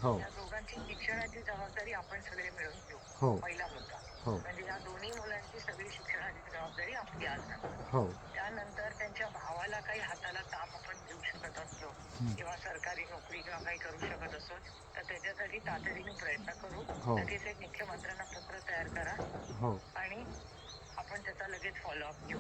हो या दोघांची शिक्षणाची जबाबदारी आपण सगळे मिळून घेऊ. हो पहिला मुद्दा हो म्हणजे या दोन्ही मुलांची सगळी शिक्षणाची जबाबदारी आपली असणार. हो त्यानंतर त्यांच्या भावाला काही हाताला काम आपण देऊ शकत असलो किंवा सरकारी नोकरी किंवा काही करू शकत असो तर त्याच्यासाठी तातडीने प्रयत्न करू. हो. लगेच एक मुख्यमंत्र्यांना पत्र तयार करा हो आणि आपण त्याचा लगेच फॉलोअप घेऊ.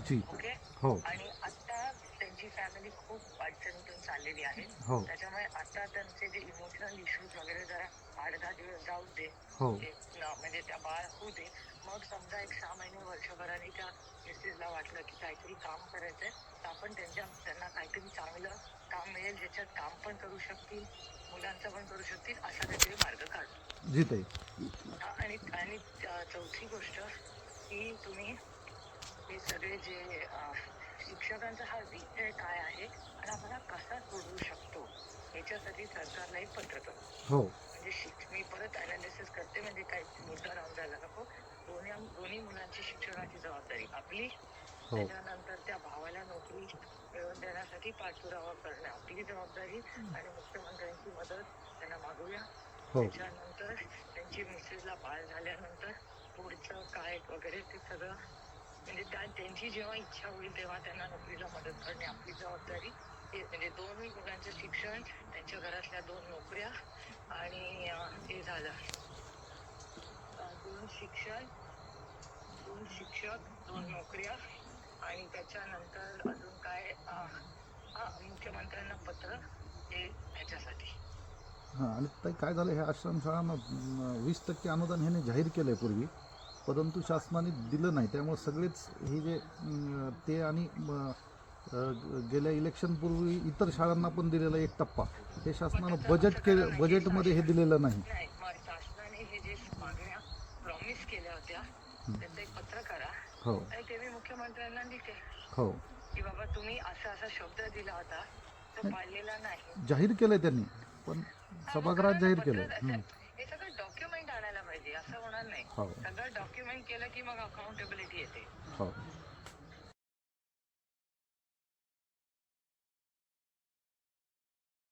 जी ओके. हो आणि आता त्यांची फॅमिली खूप अडचणीतून चाललेली आहे. हो त्याच्यामुळे आता त्यांचे जे इमोशनल इश्यूज वगैरे जरा 8-10 दिवस जाऊ दे. हो म्हणजे त्या बाळ होऊ दे. मग समजा एक 6 महिने वर्षभराने त्या मिसेसला वाटलं की काहीतरी काम करायचंय तर आपण त्यांना काहीतरी चांगलं काम मिळेल ज्याच्यात काम पण करू शकतील मुलांचं पण करू शकतील असा काहीतरी मार्ग काढू. जी ताई. आणि आणि चौथी गोष्ट की तुम्ही हे सगळे जे शिक्षकांचा हा विषय काय आहे आणि आपण हा कसा सोडवू शकतो याच्यासाठी सरकारला एक पत्र करू. हो म्हणजे मी परत अनालिसिस करते म्हणजे काही मुद्दा राहून जायला नको. दोन्ही मुलांची शिक्षणाची जबाबदारी आपली. हो त्याच्यानंतर त्या भावाला नोकरी मिळवून देण्यासाठी पाठपुरावा करणं आपली जबाबदारी आणि मुख्यमंत्र्यांची मदत त्यांना मागूया. हो त्याच्यानंतर त्यांची मिसेसला बाळ झाल्यानंतर पुढचं काय वगैरे ते सगळं म्हणजे त्यांची जेव्हा इच्छा होईल तेव्हा त्यांना नोकरीला मदत करणे आपली जबाबदारी. म्हणजे 2 मुलांचं शिक्षण त्यांच्या घरातल्या 2 नोकऱ्या आणि हे झालं 2 शिक्षण 2 शिक्षक 2 नोकऱ्या आणि त्याच्यानंतर अजून काय मुख्यमंत्र्यांना पत्र हे ह्याच्यासाठी. हां आणि ताई काय झालं ह्या आश्रमशाळांना 20% अनुदान ह्याने जाहीर केलं आहे पूर्वी परंतु शासनाने दिलं नाही त्यामुळे सगळेच हे जे ते आणि गेल्या इलेक्शनपूर्वी इतर शाळांना पण दिलेला एक टप्पा हे शासनानं बजेटमध्ये हे दिलेलं नाही. शासनाने हे जे मागण्या प्रॉमिस केल्या होत्या त्याचं एक पत्र करा. हो आणि ते मी मुख्यमंत्र्यांना लिहिते हो की बाबा तुम्ही असा असा शब्द दिला होता तो पाळलेला नाही. जाहीर केलंय त्यांनी पण सभागृहात जाहीर केलं. हे सगळं डॉक्युमेंट आणायला पाहिजे असं होणार नाही. हो सगळं डॉक्युमेंट केलं की मग अकाउंटेबिलिटी येते. हो